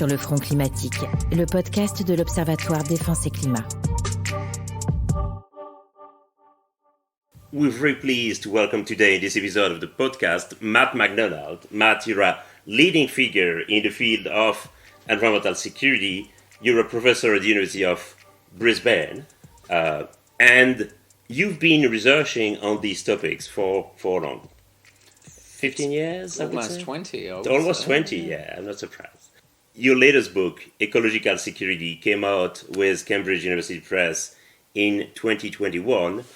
sur le front climatique, le podcast de l'Observatoire Défense et Climat. We're very pleased to welcome today in this episode of the podcast Matt McDonald. Matt, you're a leading figure in the field of environmental security. You're a professor at the University of Brisbane, and you've been researching on these topics for long. 15 years, I would say? 20. Almost 20, yeah, I'm not surprised. Your latest book, Ecological Security, came out with Cambridge University Press in 2021.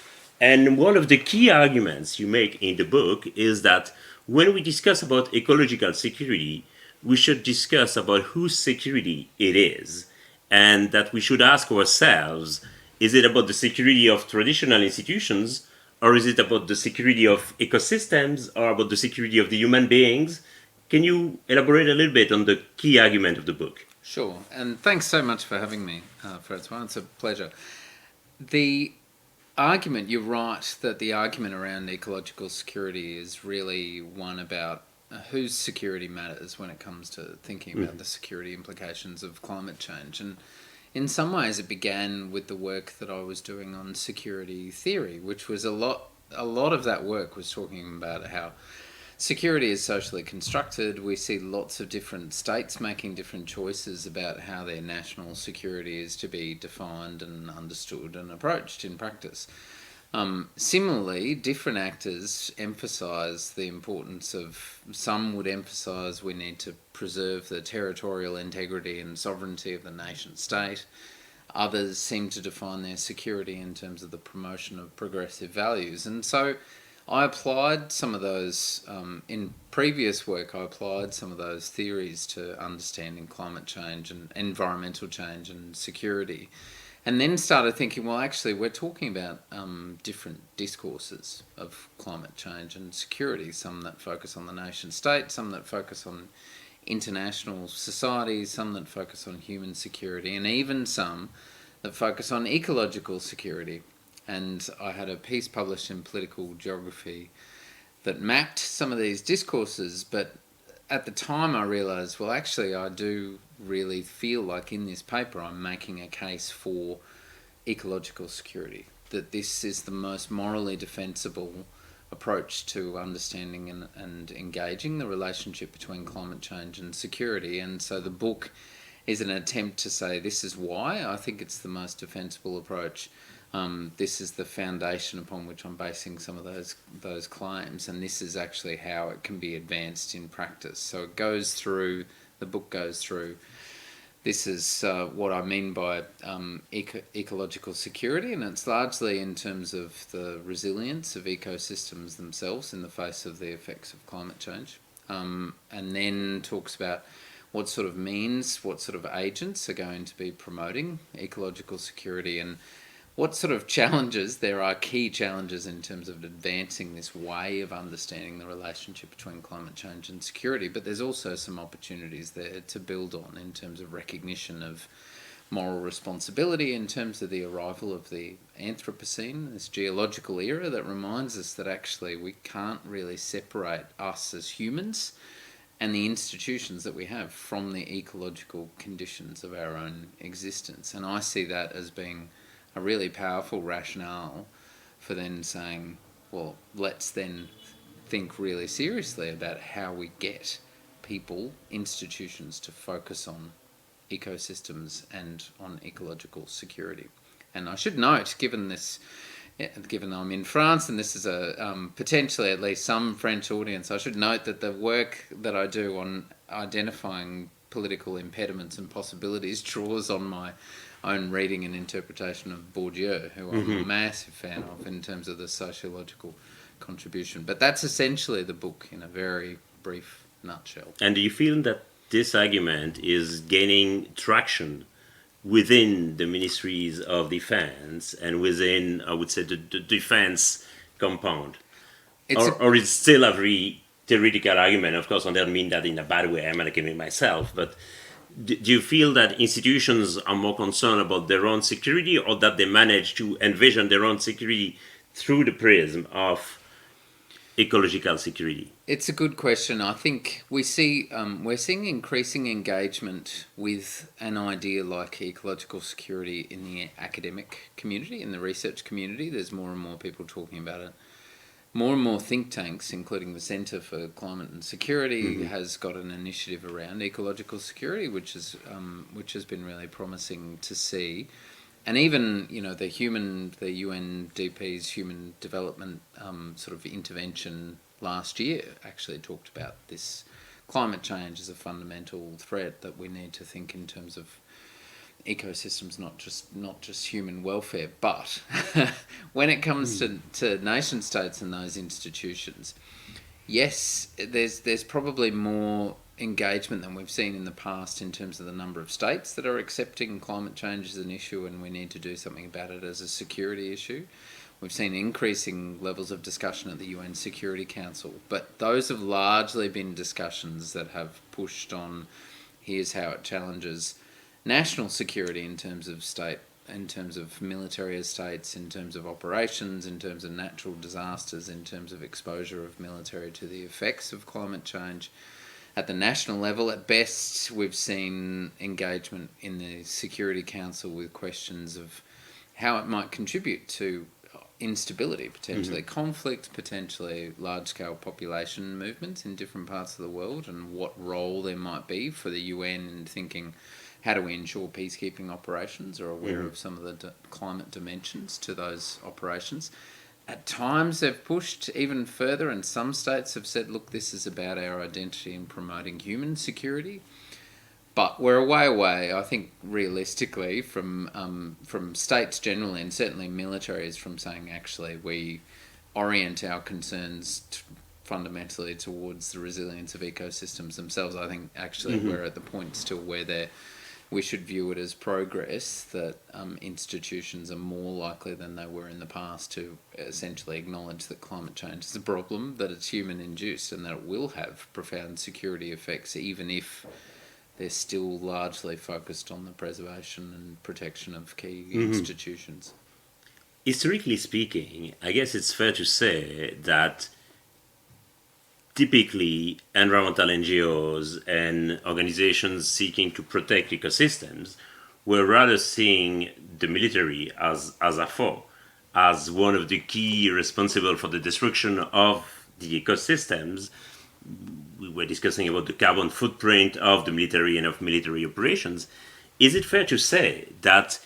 And one of the key arguments you make in the book is that when we discuss about ecological security, we should discuss about whose security it is, and that we should ask ourselves, is it about the security of traditional institutions, or is it about the security of ecosystems, or about the security of the human beings? Can you elaborate a little bit on the key argument of the book? Sure, and thanks so much for having me, François. It's a pleasure. The argument, you're right, that the argument around ecological security is really one about whose security matters when it comes to thinking about the security implications of climate change. And in some ways it began with the work that I was doing on security theory, which was a lot of that work was talking about how security is socially constructed. We see lots of different states making different choices about how their national security is to be defined and understood and approached in practice. Similarly, different actors emphasise the importance of, some would emphasise we need to preserve the territorial integrity and sovereignty of the nation state. Others seem to define their security in terms of the promotion of progressive values. And so I applied some of those, in previous work, I applied some of those theories to understanding climate change and environmental change and security. And then started thinking, well, actually, we're talking about different discourses of climate change and security, some that focus on the nation state, some that focus on international societies, some that focus on human security, and even some that focus on ecological security. And I had a piece published in Political Geography that mapped some of these discourses, but at the time I realised, well, actually I do really feel like in this paper I'm making a case for ecological security, that this is the most morally defensible approach to understanding and engaging the relationship between climate change and security. And so the book is an attempt to say this is why I think it's the most defensible approach. This is the foundation upon which I'm basing some of those claims, and this is actually how it can be advanced in practice. So the book goes through, this is what I mean by ecological security, and it's largely in terms of the resilience of ecosystems themselves in the face of the effects of climate change, and then talks about what sort of means, what sort of agents are going to be promoting ecological security, and what sort of challenges, there are key challenges in terms of advancing this way of understanding the relationship between climate change and security, but there's also some opportunities there to build on in terms of recognition of moral responsibility, in terms of the arrival of the Anthropocene, this geological era that reminds us that actually we can't really separate us as humans and the institutions that we have from the ecological conditions of our own existence. And I see that as being a really powerful rationale for then saying, well, let's then think really seriously about how we get people, institutions to focus on ecosystems and on ecological security. And I should note, given I'm in France and this is a potentially at least some French audience, I should note that the work that I do on identifying political impediments and possibilities draws on my own reading and interpretation of Bourdieu, who I'm a massive fan of in terms of the sociological contribution. But that's essentially the book in a very brief nutshell. And do you feel that this argument is gaining traction within the ministries of defense and within, I would say, the defense compound? Or is it still a very theoretical argument? Of course, I don't mean that in a bad way. I'm an academic myself, but do you feel that institutions are more concerned about their own security, or that they manage to envision their own security through the prism of ecological security? It's a good question. I think we're seeing increasing engagement with an idea like ecological security in the academic community, in the research community. There's more and more people talking about it. More and more think tanks, including the Centre for Climate and Security, has got an initiative around ecological security, which has been really promising to see. And even, the UNDP's Human Development sort of intervention last year actually talked about this climate change as a fundamental threat that we need to think in terms of ecosystems, not just human welfare. But when it comes to nation states and those institutions, yes, there's probably more engagement than we've seen in the past in terms of the number of states that are accepting climate change as an issue and we need to do something about it as a security issue. We've seen increasing levels of discussion at the UN Security Council, but those have largely been discussions that have pushed on here's how it challenges national security in terms of state, in terms of military estates, in terms of operations, in terms of natural disasters, in terms of exposure of military to the effects of climate change. At the national level, at best, we've seen engagement in the Security Council with questions of how it might contribute to instability, potentially conflict, potentially large-scale population movements in different parts of the world, and what role there might be for the UN in thinking, how do we ensure peacekeeping operations are aware of some of the climate dimensions to those operations. At times they've pushed even further, and some states have said, look, this is about our identity in promoting human security. But we're a way away, I think, realistically, from states generally, and certainly militaries, from saying, actually, we orient our concerns fundamentally towards the resilience of ecosystems themselves. I think, actually, we're at the point still where we should view it as progress, that institutions are more likely than they were in the past to essentially acknowledge that climate change is a problem, that it's human-induced, and that it will have profound security effects, even if they're still largely focused on the preservation and protection of key institutions. Historically speaking, I guess it's fair to say that typically environmental NGOs and organizations seeking to protect ecosystems were rather seeing the military as a foe, as one of the key responsible for the destruction of the ecosystems. We were discussing about the carbon footprint of the military and of military operations. Is it fair to say that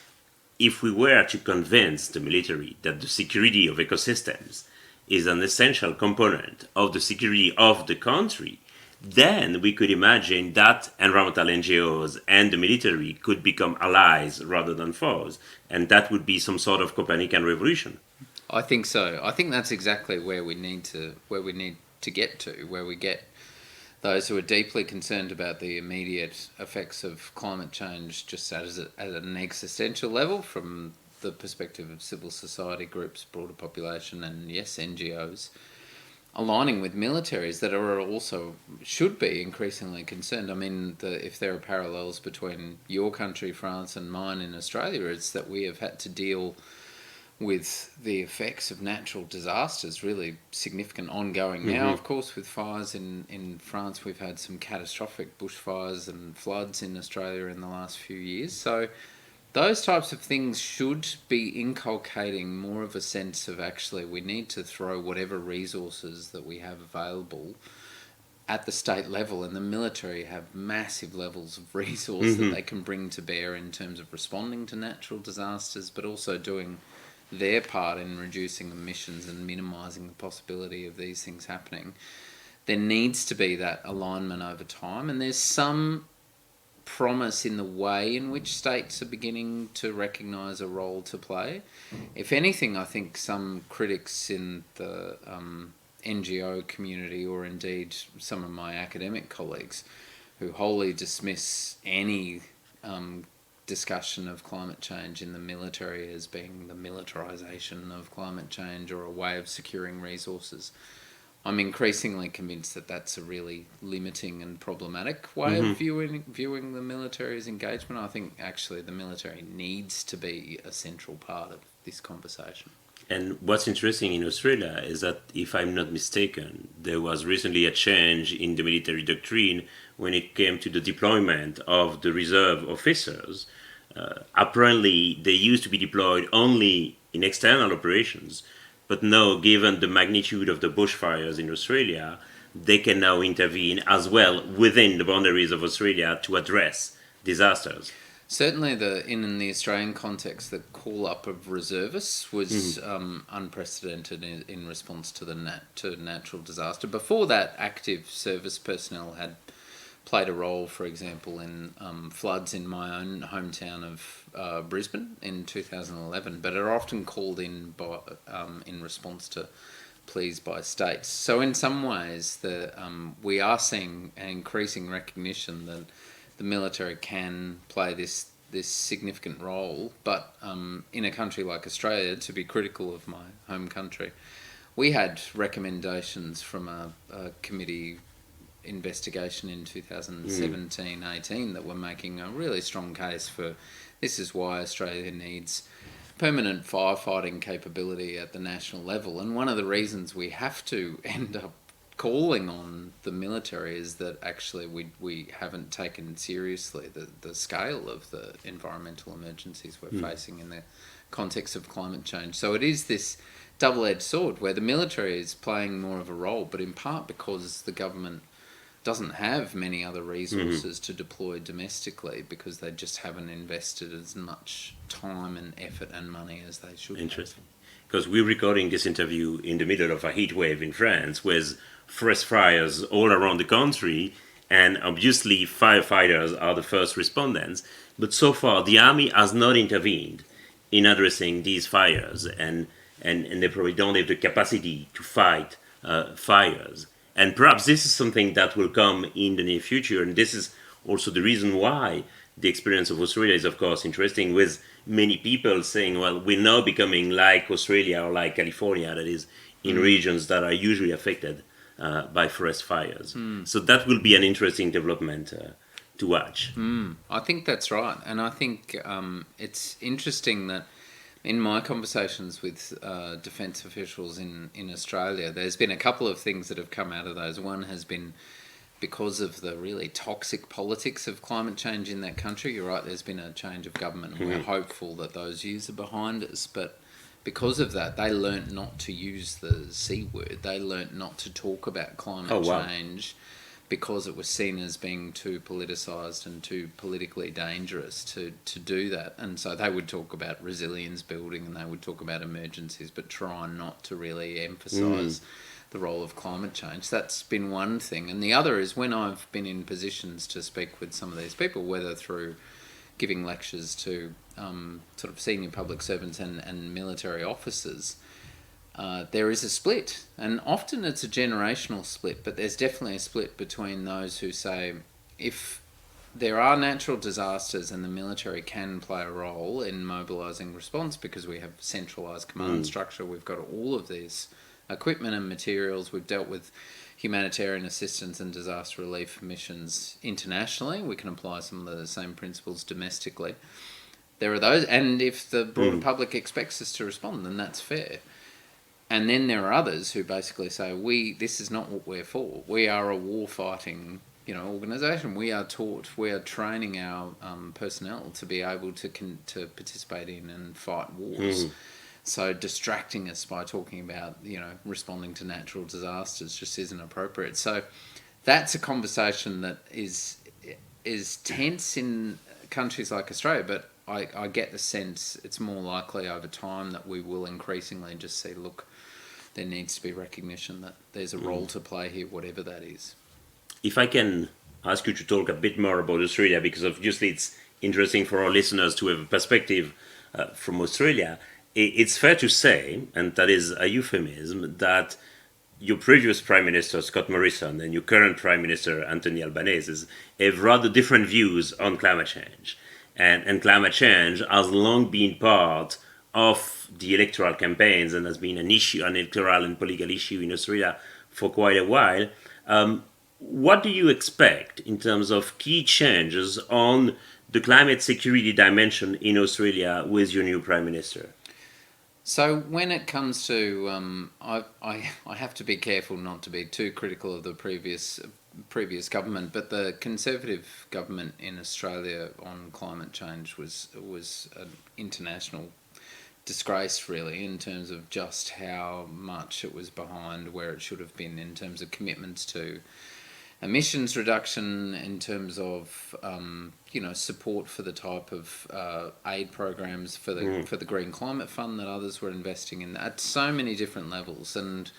if we were to convince the military that the security of ecosystems is an essential component of the security of the country, then we could imagine that environmental NGOs and the military could become allies rather than foes, and that would be some sort of Copernican revolution? I think so. I think that's exactly where we need to get to, where we get those who are deeply concerned about the immediate effects of climate change just at an existential level, from the perspective of civil society groups, broader population, and yes, NGOs, aligning with militaries that are also should be increasingly concerned. I mean, if there are parallels between your country, France, and mine in Australia, it's that we have had to deal with the effects of natural disasters, really significant ongoing now, of course, with fires in France. We've had some catastrophic bushfires and floods in Australia in the last few years. So those types of things should be inculcating more of a sense of, actually, we need to throw whatever resources that we have available at the state level, and the military have massive levels of resource that they can bring to bear in terms of responding to natural disasters, but also doing their part in reducing emissions and minimising the possibility of these things happening. There needs to be that alignment over time, and there's some promise in the way in which states are beginning to recognise a role to play. If anything, I think some critics in the NGO community, or indeed some of my academic colleagues, who wholly dismiss any discussion of climate change in the military as being the militarisation of climate change or a way of securing resources, I'm increasingly convinced that that's a really limiting and problematic way of viewing the military's engagement. I think actually the military needs to be a central part of this conversation. And what's interesting in Australia is that, if I'm not mistaken, there was recently a change in the military doctrine when it came to the deployment of the reserve officers. Apparently, they used to be deployed only in external operations, but now, given the magnitude of the bushfires in Australia, they can now intervene as well within the boundaries of Australia to address disasters. Certainly, in the Australian context, the call-up of reservists was unprecedented in response to to natural disaster. Before that, active service personnel had played a role, for example, in floods in my own hometown of Brisbane in 2011, but are often called in in response to pleas by states. So in some ways, we are seeing an increasing recognition that the military can play this significant role, but in a country like Australia, to be critical of my home country, we had recommendations from a committee investigation in 2017-18 that were making a really strong case for this is why Australia needs permanent firefighting capability at the national level. And one of the reasons we have to end up calling on the military is that actually we haven't taken seriously the scale of the environmental emergencies we're facing in the context of climate change. So it is this double-edged sword where the military is playing more of a role, but in part because the government doesn't have many other resources to deploy domestically because they just haven't invested as much time and effort and money as they should. Interesting. Because we're recording this interview in the middle of a heat wave in France with forest fires all around the country, and obviously firefighters are the first respondents. But so far, the army has not intervened in addressing these fires, and they probably don't have the capacity to fight fires. And perhaps this is something that will come in the near future, and this is also the reason why the experience of Australia is, of course, interesting, with many people saying, well, we're now becoming like Australia or like California, that is, in regions that are usually affected by forest fires. So that will be an interesting development to watch. I think that's right. And I think it's interesting that in my conversations with defence officials in Australia, there's been a couple of things that have come out of those. One has been because of the really toxic politics of climate change in that country. You're right, there's been a change of government, and we're hopeful that those views are behind us. But because of that, they learnt not to use the C word. They learnt not to talk about climate change because it was seen as being too politicised and too politically dangerous to do that. And so they would talk about resilience building and they would talk about emergencies, but try not to really emphasise the role of climate change. That's been one thing. And the other is when I've been in positions to speak with some of these people, whether through giving lectures to sort of senior public servants and military officers, there is a split. And often it's a generational split, but there's definitely a split between those who say, if there are natural disasters and the military can play a role in mobilising response because we have centralised command structure, we've got all of these equipment and materials, we've dealt with humanitarian assistance and disaster relief missions internationally, we can apply some of the same principles domestically. There are those, and if the broader public expects us to respond, then that's fair. And then there are others who basically say, this is not what we're for. We are a war-fighting organisation. We are training our personnel to be able to participate in and fight wars. So distracting us by talking about, responding to natural disasters just isn't appropriate. So that's a conversation that is tense in countries like Australia, but I get the sense it's more likely over time that we will increasingly just see, look, there needs to be recognition that there's a role to play here, whatever that is. If I can ask you to talk a bit more about Australia, because obviously it's interesting for our listeners to have a perspective from Australia, it's fair to say, and that is a euphemism, that your previous Prime Minister, Scott Morrison, and your current Prime Minister, Anthony Albanese, have rather different views on climate change. And climate change has long been part of the electoral campaigns and has been an electoral and political issue in Australia for quite a while. What do you expect in terms of key changes on the climate security dimension in Australia with your new Prime Minister? So when it comes to, I have to be careful not to be too critical of the previous government, but the Conservative government in Australia on climate change was an international disgrace, really, in terms of just how much it was behind where it should have been in terms of commitments to emissions reduction, in terms of support for the type of aid programs for the Green Climate Fund that others were investing in at so many different levels. And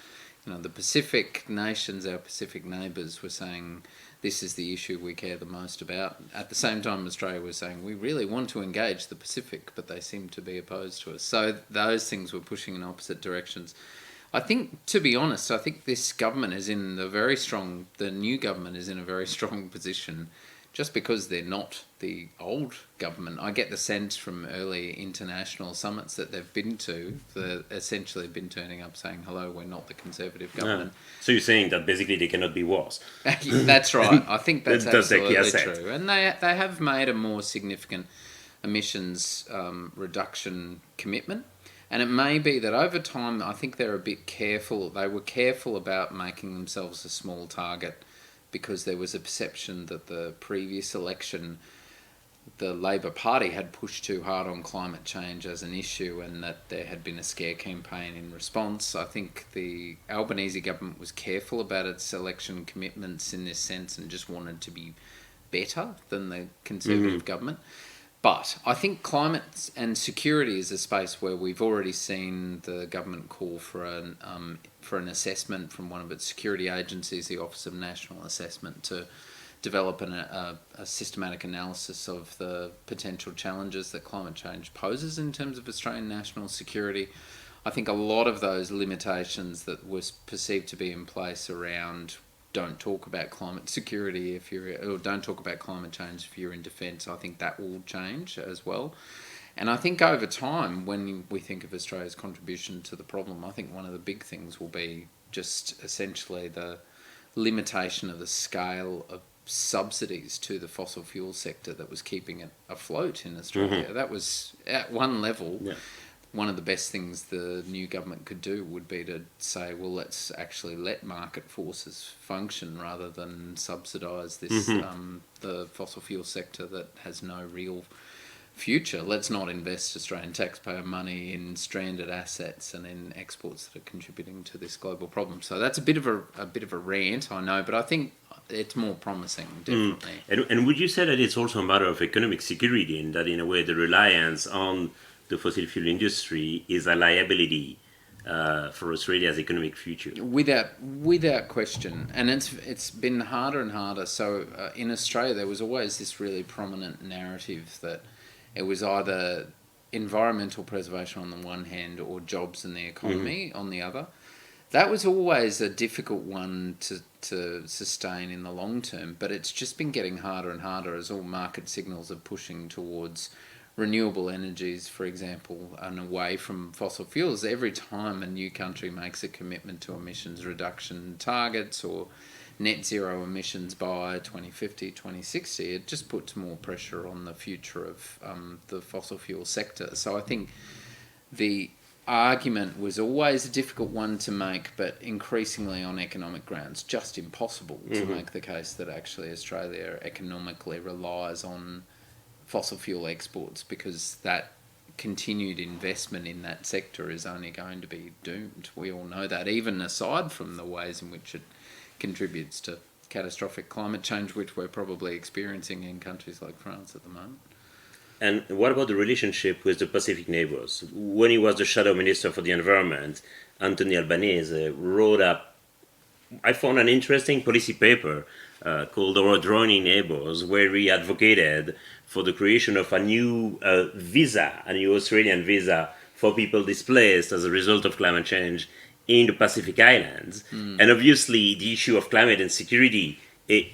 the Pacific nations, our Pacific neighbours, were saying this is the issue we care the most about. At the same time, Australia was saying we really want to engage the Pacific, but they seem to be opposed to us. So those things were pushing in opposite directions. I think, to be honest, I think this government is in the new government is in a very strong position just because they're not the old government. I get the sense from early international summits that they've been to, they've essentially been turning up saying, hello, we're not the Conservative government. So you're saying that basically they cannot be worse. That's right. I think that's absolutely true. True. And they have made a more significant emissions reduction commitment. And it may be that over time, I think they're a bit careful. They were careful about making themselves a small target because there was a perception that the previous election, the Labor Party had pushed too hard on climate change as an issue and that there had been a scare campaign in response. I think the Albanese government was careful about its election commitments in this sense and just wanted to be better than the Conservative government. But I think climate and security is a space where we've already seen the government call for an assessment from one of its security agencies, the Office of National Assessment, to develop a systematic analysis of the potential challenges that climate change poses in terms of Australian national security. I think a lot of those limitations that were perceived to be in place around don't talk about climate security or don't talk about climate change if you're in defence, I think that will change as well. And I think over time, when we think of Australia's contribution to the problem, I think one of the big things will be just essentially the limitation of the scale of subsidies to the fossil fuel sector that was keeping it afloat in Australia. That was, at one level, one of the best things the new government could do would be to say, well, let's actually let market forces function rather than subsidise this the fossil fuel sector that has no real future. Let's not invest Australian taxpayer money in stranded assets and in exports that are contributing to this global problem. So that's a bit of a rant, I know, but I think it's more promising, definitely. And would you say that it's also a matter of economic security, and that in a way the reliance on the fossil fuel industry is a liability for Australia's economic future? Without question. And it's been harder and harder. So in Australia, there was always this really prominent narrative that it was either environmental preservation on the one hand or jobs in the economy on the other. That was always a difficult one to sustain in the long term, but it's just been getting harder and harder as all market signals are pushing towards renewable energies, for example, and away from fossil fuels. Every time a new country makes a commitment to emissions reduction targets or net zero emissions by 2050, 2060, it just puts more pressure on the future of the fossil fuel sector. So I think the argument was always a difficult one to make, but increasingly on economic grounds, just impossible to make the case that actually Australia economically relies on fossil fuel exports, because that continued investment in that sector is only going to be doomed. We all know that, even aside from the ways in which it contributes to catastrophic climate change, which we're probably experiencing in countries like France at the moment. And what about the relationship with the Pacific neighbours? When he was the Shadow Minister for the Environment, Anthony Albanese wrote up, I found an interesting policy paper called Our Adjoining Neighbours, where he advocated for the creation of a new visa, a new Australian visa for people displaced as a result of climate change in the Pacific Islands. And obviously the issue of climate and security, it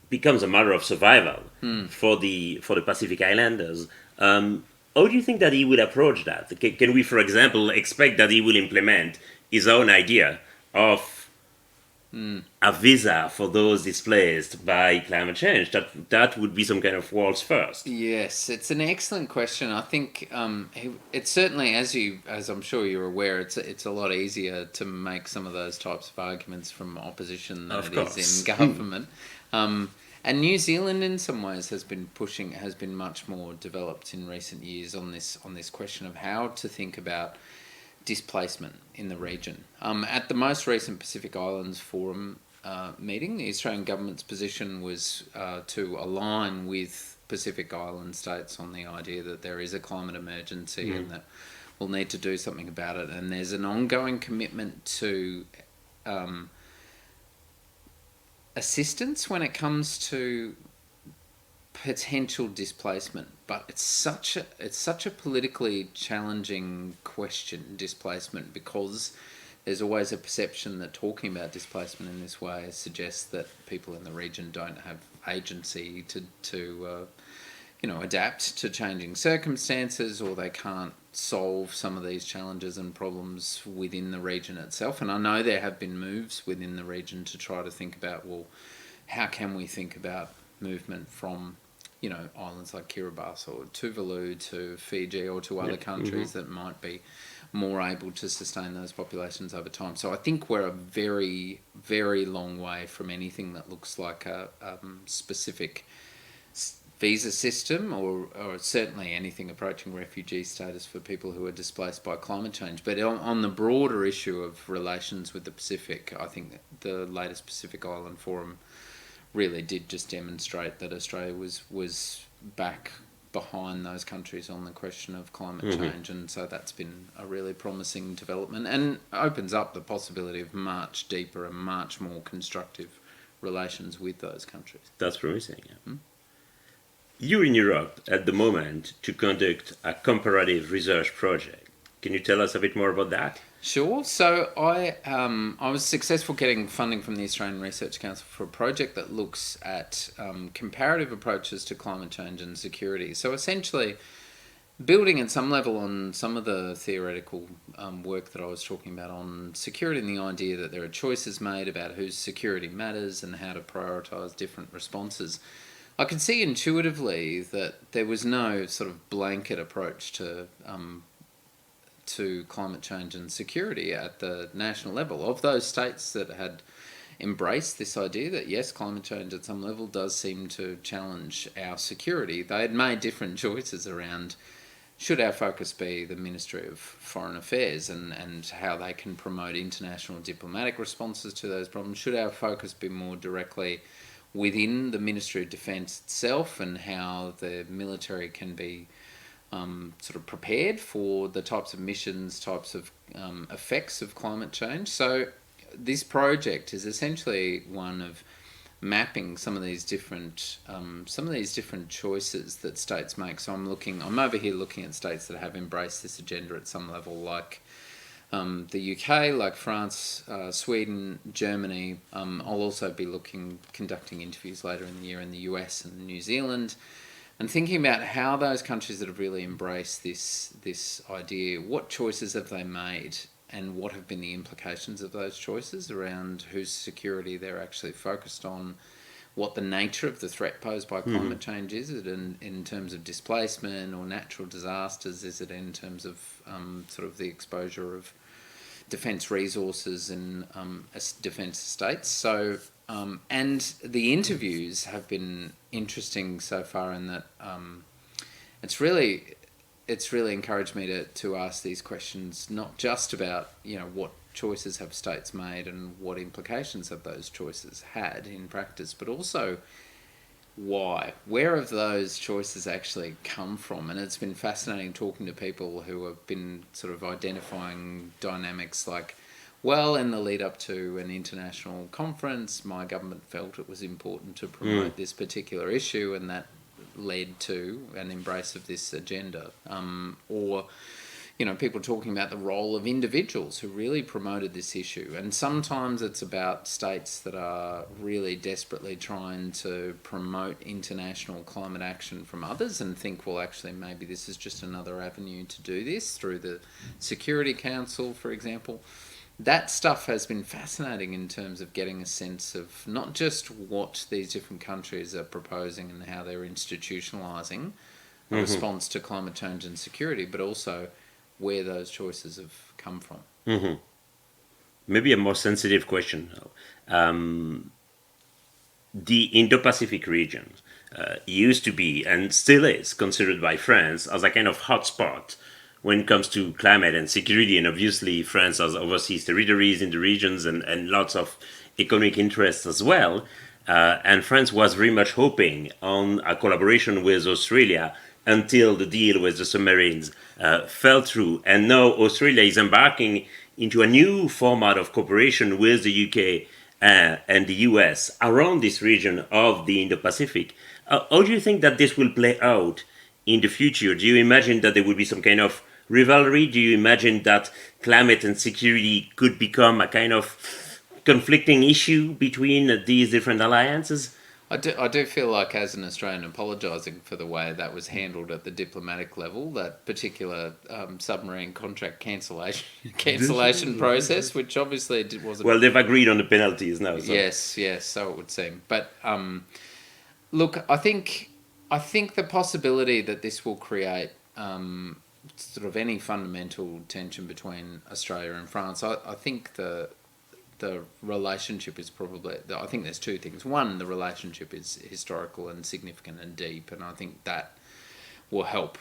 becomes a matter of survival for the Pacific Islanders. How do you think that he will approach that? Can we, for example, expect that he will implement his own idea of a visa for those displaced by climate change. That would be some kind of world's first. Yes, it's an excellent question. I think it's certainly, as I'm sure you're aware, it's a lot easier to make some of those types of arguments from opposition than it is in government. And New Zealand, in some ways, has been much more developed in recent years on this question of how to think about displacement in the region. At the most recent Pacific Islands Forum meeting, the Australian government's position was to align with Pacific Island states on the idea that there is a climate emergency and that we'll need to do something about it. And there's an ongoing commitment to assistance when it comes to potential displacement, but it's such a politically challenging question, displacement, because there's always a perception that talking about displacement in this way suggests that people in the region don't have agency to adapt to changing circumstances, or they can't solve some of these challenges and problems within the region itself. And I know there have been moves within the region to try to think about, well, how can we think about movement from islands like Kiribati or Tuvalu to Fiji or to other countries that might be more able to sustain those populations over time. So I think we're a very, very long way from anything that looks like a specific visa system or certainly anything approaching refugee status for people who are displaced by climate change. But on the broader issue of relations with the Pacific, I think the latest Pacific Island Forum really did just demonstrate that Australia was back behind those countries on the question of climate change, and so that's been a really promising development and opens up the possibility of much deeper and much more constructive relations with those countries. That's promising. Yeah. You're in Europe at the moment to conduct a comparative research project. Can you tell us a bit more about that? Sure. So I was successful getting funding from the Australian Research Council for a project that looks at comparative approaches to climate change and security. So essentially, building at some level on some of the theoretical work that I was talking about on security and the idea that there are choices made about whose security matters and how to prioritise different responses. I could see intuitively that there was no sort of blanket approach to climate change and security at the national level. Of those states that had embraced this idea that yes, climate change at some level does seem to challenge our security, they had made different choices around should our focus be the Ministry of Foreign Affairs and how they can promote international diplomatic responses to those problems. Should our focus be more directly within the Ministry of Defence itself and how the military can be sort of prepared for the types of missions, types of effects of climate change. So this project is essentially one of mapping some of these different choices that states make. So I'm over here looking at states that have embraced this agenda at some level, like the UK, like France, Sweden, Germany. I'll also be conducting interviews later in the year in the US and New Zealand, and thinking about how those countries that have really embraced this idea, what choices have they made and what have been the implications of those choices around whose security they're actually focused on, what the nature of the threat posed by climate change is. Is it in terms of displacement or natural disasters? Is it in terms of sort of the exposure of defence resources and defence estates? So, and the interviews have been interesting so far in that it's really encouraged me to ask these questions, not just about what choices have states made and what implications have those choices had in practice, but also why. Where have those choices actually come from? And it's been fascinating talking to people who have been sort of identifying dynamics like, well, in the lead up to an international conference, my government felt it was important to promote this particular issue, and that led to an embrace of this agenda. Or people talking about the role of individuals who really promoted this issue. And sometimes it's about states that are really desperately trying to promote international climate action from others and think, well, actually, maybe this is just another avenue to do this through the Security Council, for example. that stuff has been fascinating in terms of getting a sense of not just what these different countries are proposing and how they're institutionalising a response to climate change and security, but also where those choices have come from. Maybe a more sensitive question. The Indo-Pacific region used to be, and still is, considered by France as a kind of hotspot when it comes to climate and security. And obviously France has overseas territories in the regions and lots of economic interests as well. And France was very much hoping on a collaboration with Australia until the deal with the submarines fell through. And now Australia is embarking into a new format of cooperation with the UK and the US around this region of the Indo-Pacific. How do you think that this will play out in the future? Do you imagine that there will be some kind of rivalry? Do you imagine that climate and security could become a kind of conflicting issue between these different alliances? I do feel like, as an Australian, apologising for the way that was handled at the diplomatic level, that particular submarine contract cancellation process, which obviously wasn't... Well, they've agreed on the penalties now. So. Yes, so it would seem. But look, I think the possibility that this will create sort of any fundamental tension between Australia and France, I think the relationship is probably... I think there's two things. One, the relationship is historical and significant and deep, and I think that will help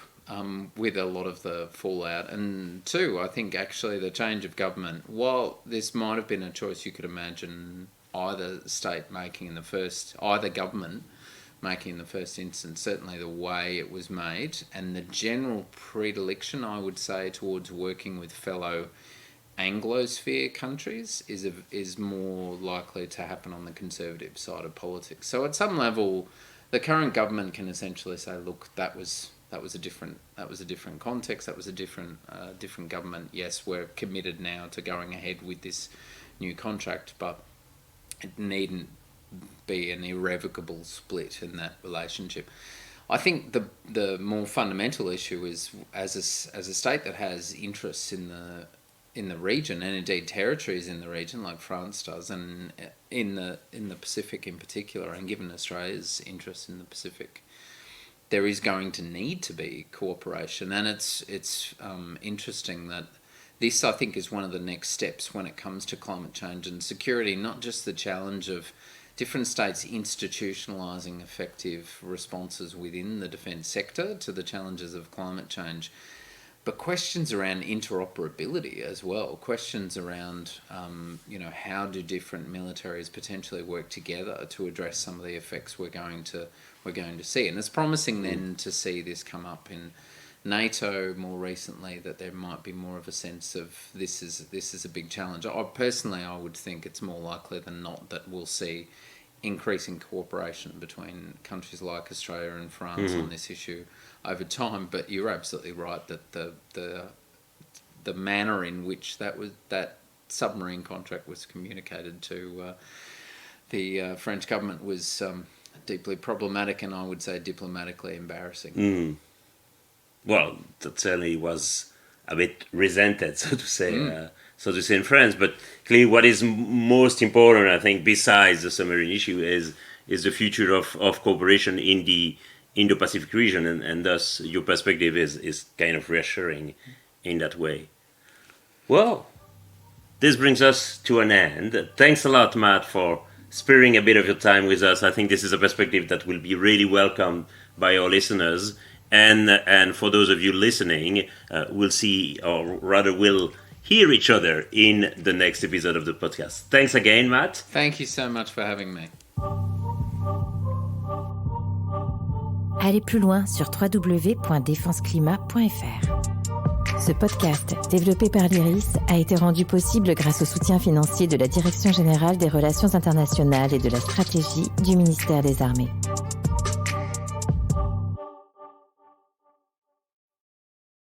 with a lot of the fallout. And two, I think actually the change of government, while this might have been a choice you could imagine either government making in the first instance, certainly the way it was made, and the general predilection, I would say, towards working with fellow Anglosphere countries is more likely to happen on the conservative side of politics. So at some level, the current government can essentially say, look, that was a different context, that was a different government. Yes, we're committed now to going ahead with this new contract, but it needn't be an irrevocable split in that relationship. I think the more fundamental issue is, as a state that has interests in the region, and indeed territories in the region like France does, and in the Pacific in particular, and given Australia's interest in the Pacific, there is going to need to be cooperation. And it's interesting that this, I think, is one of the next steps when it comes to climate change and security, not just the challenge of different states institutionalising effective responses within the defence sector to the challenges of climate change, but questions around interoperability as well, questions around, how do different militaries potentially work together to address some of the effects we're going to see. And it's promising then to see this come up in NATO more recently, that there might be more of a sense of this is a big challenge. I would think it's more likely than not that we'll see increasing cooperation between countries like Australia and France on this issue over time. But you're absolutely right that the manner in which that submarine contract was communicated to the French government was deeply problematic, and I would say diplomatically embarrassing. Well, that certainly was a bit resented, so to say in France. But clearly, what is most important, I think, besides the submarine issue, is the future of cooperation in the Indo-Pacific region, and thus your perspective is kind of reassuring in that way. Well, this brings us to an end. Thanks a lot, Matt, for sparing a bit of your time with us. I think this is a perspective that will be really welcomed by our listeners. And for those of you listening, we'll see, or rather we'll hear each other in the next episode of the podcast. Thanks again, Matt. Thank you so much for having me. Allez plus loin sur www.défenseclimat.fr. Ce podcast, développé par l'IRIS, a été rendu possible grâce au soutien financier de la Direction générale des relations internationales et de la stratégie du ministère des Armées.